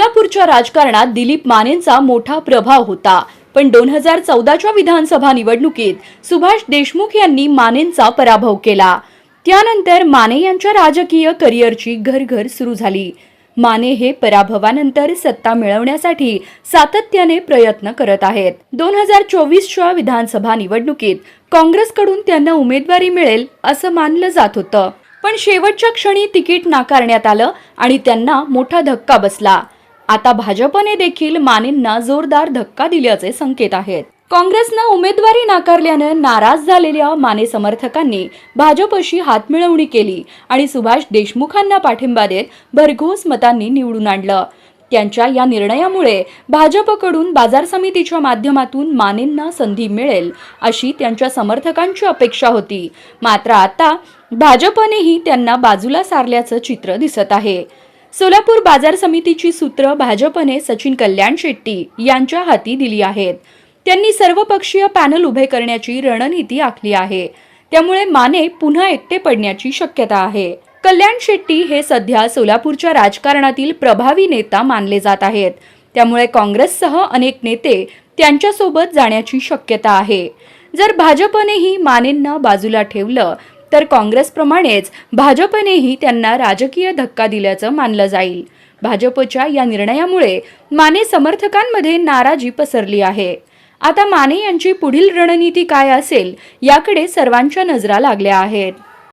सोलापूरच्या राजकारणात दिलीप मानेंचा मोठा प्रभाव होता, पण 2014च्या विधानसभा निवडणुकीत सुभाष देशमुख यांनी मानेंचा पराभव केला। त्यानंतर माने यांच्या राजकीय करिअरची घरघर सुरू झाली। माने हे पराभवानंतर सत्ता मिळवण्यासाठी सातत्याने प्रयत्न करत आहेत। 2024च्या विधानसभा निवडणुकीत काँग्रेसकडून त्यांना उमेदवारी मिळेल असं मानलं जात होतं, पण शेवटच्या क्षणी तिकीट नाकारण्यात आलं आणि त्यांना मोठा धक्का बसला। आता भाजपने देखील मानेंना जोरदार धक्का दिल्याचे संकेत आहेत। काँग्रेसनं उमेदवारी नाकारल्यानं नाराज झालेल्या माने समर्थकांनी भाजपशी हातमिळवणी केली आणि सुभाष देशमुखांना पाठिंबा देत भरघोस मतांनी निवडून आणलं। त्यांच्या या निर्णयामुळे भाजपकडून बाजार समितीच्या माध्यमातून मानेंना संधी मिळेल अशी त्यांच्या समर्थकांची अपेक्षा होती। मात्र आता भाजपनेही त्यांना बाजूला सारल्याचं चित्र दिसत आहे। सोलापूर बाजार समितीची सूत्र भाजपने सचिन कल्याण शेट्टी यांच्या हाती दिली आहेत। त्यांनी सर्वपक्षीय पॅनल उभे करण्याची रणनीती आखली आहे, त्यामुळे माने पुन्हा एकटे पडण्याची शक्यता आहे। कल्याण शेट्टी हे सध्या सोलापूरच्या राजकारणातील प्रभावी नेता मानले जात आहेत, त्यामुळे काँग्रेससह अनेक नेते त्यांच्यासोबत जाण्याची शक्यता आहे। जर भाजपनेही मानेंना बाजूला ठेवलं तर काँग्रेसप्रमाणेच भाजपनेही त्यांना राजकीय धक्का दिल्याचं मानलं जाईल। भाजपच्या या निर्णयामुळे माने समर्थकांमध्ये नाराजी पसरली आहे। आता माने यांची पुढील रणनीती काय असेल याकडे सर्वांच्या नजरा लागल्या आहेत।